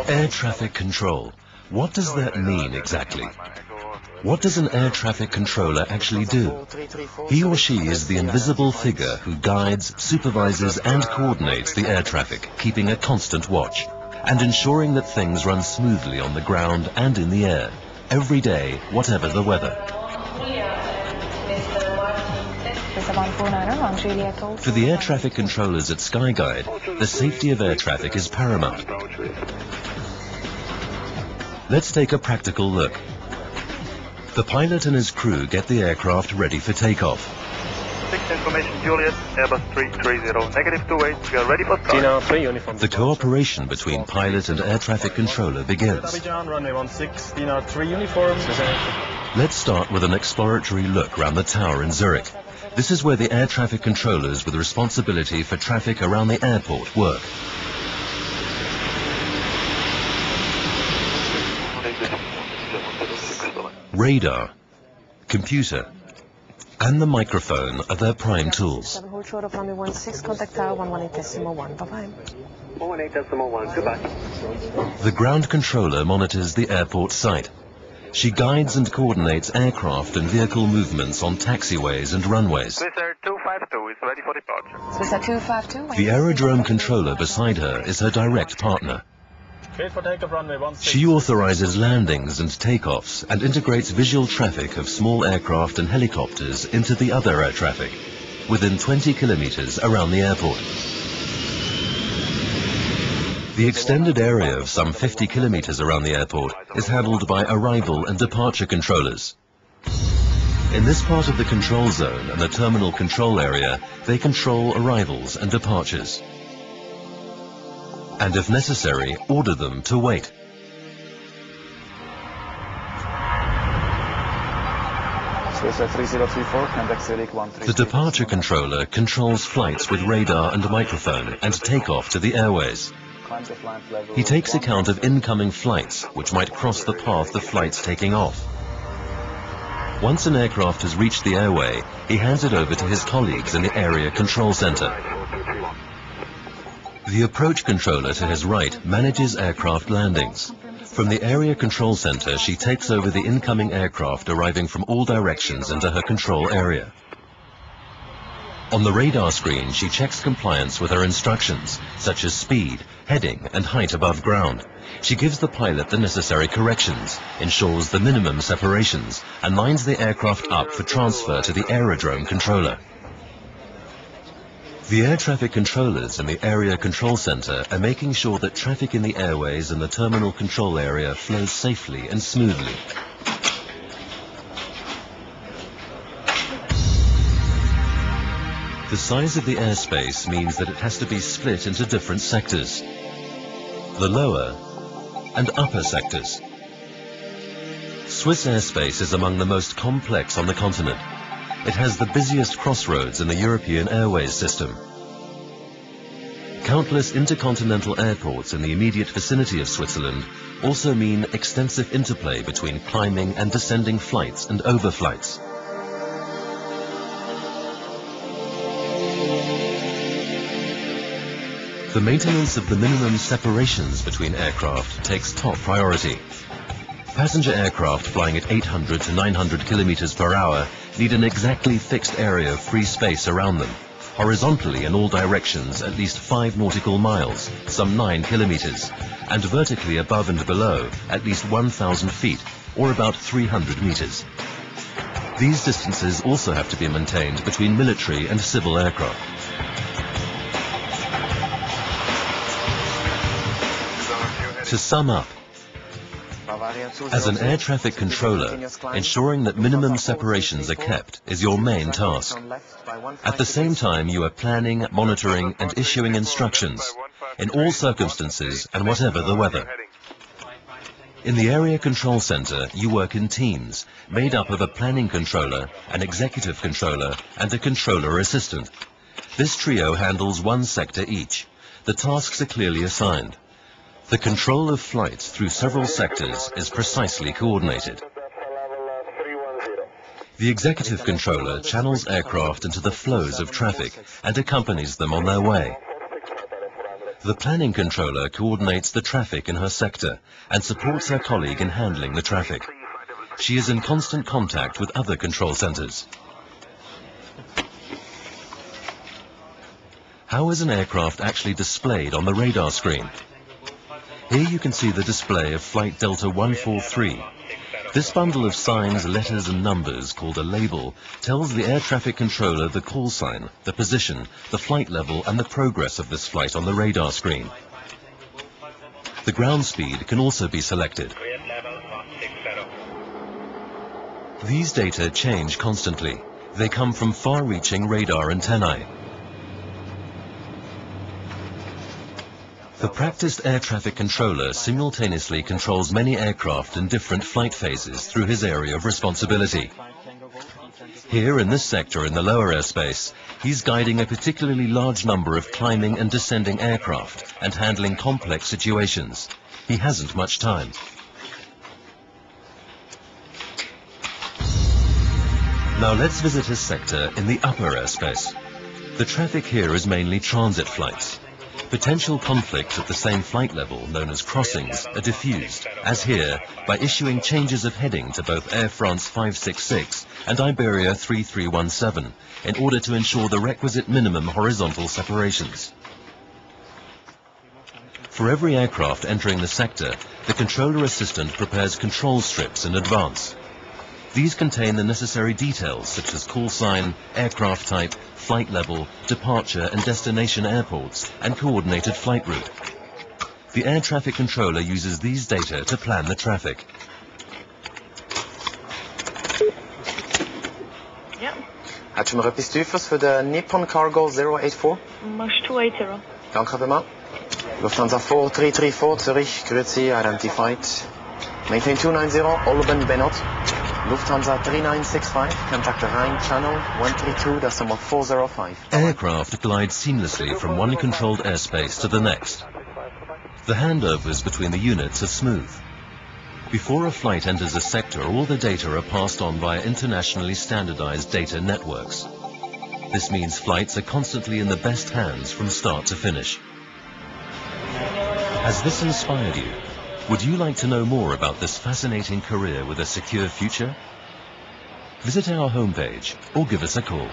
Air traffic control. What does that mean exactly? What does an air traffic controller actually do? He or she is the invisible figure who guides, supervises and coordinates the air traffic, keeping a constant watch and ensuring that things run smoothly on the ground and in the air, every day, whatever the weather. For the air traffic controllers at Skyguide, the safety of air traffic is paramount. Let's take a practical look. The pilot and his crew get the aircraft ready for takeoff. Information Juliet, Airbus 330, negative 28, we are ready for start. The cooperation between pilot and air traffic controller begins. Let's start with an exploratory look around the tower in Zurich. This is where the air traffic controllers with responsibility for traffic around the airport work. Radar, computer, and the microphone are their prime tools. The ground controller monitors the airport site. She guides and coordinates aircraft and vehicle movements on taxiways and runways. Swiss Air 252 is ready for departure. Swiss Air 252. The aerodrome controller beside her is her direct partner. She authorizes landings and takeoffs and integrates visual traffic of small aircraft and helicopters into the other air traffic within 20 kilometers around the airport. The extended area of some 50 kilometers around the airport is handled by arrival and departure controllers. In this part of the control zone and the terminal control area, they control arrivals and departures. And if necessary, order them to wait. The departure controller controls flights with radar and microphone and takeoff to the airways. He takes account of incoming flights, which might cross the path the flight's taking off. Once an aircraft has reached the airway, he hands it over to his colleagues in the area control center. The approach controller to his right manages aircraft landings. From the area control center, she takes over the incoming aircraft arriving from all directions into her control area. On the radar screen, she checks compliance with her instructions, such as speed, heading, and height above ground. She gives the pilot the necessary corrections, ensures the minimum separations, and lines the aircraft up for transfer to the aerodrome controller. The air traffic controllers in the area control center are making sure that traffic in the airways and the terminal control area flows safely and smoothly. The size of the airspace means that it has to be split into different sectors, the lower and upper sectors. Swiss airspace is among the most complex on the continent. It has the busiest crossroads in the European airways system. Countless intercontinental airports in the immediate vicinity of Switzerland also mean extensive interplay between climbing and descending flights and overflights. The maintenance of the minimum separations between aircraft takes top priority. Passenger aircraft flying at 800 to 900 kilometers per hour need an exactly fixed area of free space around them, horizontally in all directions at least 5 nautical miles, some 9 kilometers, and vertically above and below at least 1,000 feet, or about 300 meters. These distances also have to be maintained between military and civil aircraft. To sum up, as an air traffic controller, ensuring that minimum separations are kept is your main task. At the same time, you are planning, monitoring and issuing instructions in all circumstances and whatever the weather. In the area control center, you work in teams made up of a planning controller, an executive controller and a controller assistant. This trio handles one sector each. The tasks are clearly assigned. The control of flights through several sectors is precisely coordinated. The executive controller channels aircraft into the flows of traffic and accompanies them on their way. The planning controller coordinates the traffic in her sector and supports her colleague in handling the traffic. She is in constant contact with other control centers. How is an aircraft actually displayed on the radar screen? Here you can see the display of Flight Delta 143. This bundle of signs, letters and numbers, called a label, tells the air traffic controller the call sign, the position, the flight level and the progress of this flight on the radar screen. The ground speed can also be selected. These data change constantly. They come from far-reaching radar antennae. The practiced air traffic controller simultaneously controls many aircraft in different flight phases through his area of responsibility. Here in this sector in the lower airspace, he's guiding a particularly large number of climbing and descending aircraft and handling complex situations. He hasn't much time. Now let's visit his sector in the upper airspace. The traffic here is mainly transit flights. Potential conflicts at the same flight level, known as crossings, are diffused, as here, by issuing changes of heading to both Air France 566 and Iberia 3317 in order to ensure the requisite minimum horizontal separations. For every aircraft entering the sector, the controller assistant prepares control strips in advance. These contain the necessary details such as call sign, aircraft type, flight level, departure and destination airports, and coordinated flight route. The air traffic controller uses these data to plan the traffic. Ja. Had je maar etwas tiefers für de Nippon Cargo 084? Max 280. Danke vielmals. Lufthansa 4334, Zurich, grüezi, identified. Maintain 290, Olben Benot. Lufthansa 3965, contact Rhine Channel 132.405. Aircraft glide seamlessly from one controlled airspace to the next. The handovers between the units are smooth. Before a flight enters a sector, all the data are passed on via internationally standardized data networks. This means flights are constantly in the best hands from start to finish. Has this inspired you? Would you like to know more about this fascinating career with a secure future? Visit our homepage or give us a call.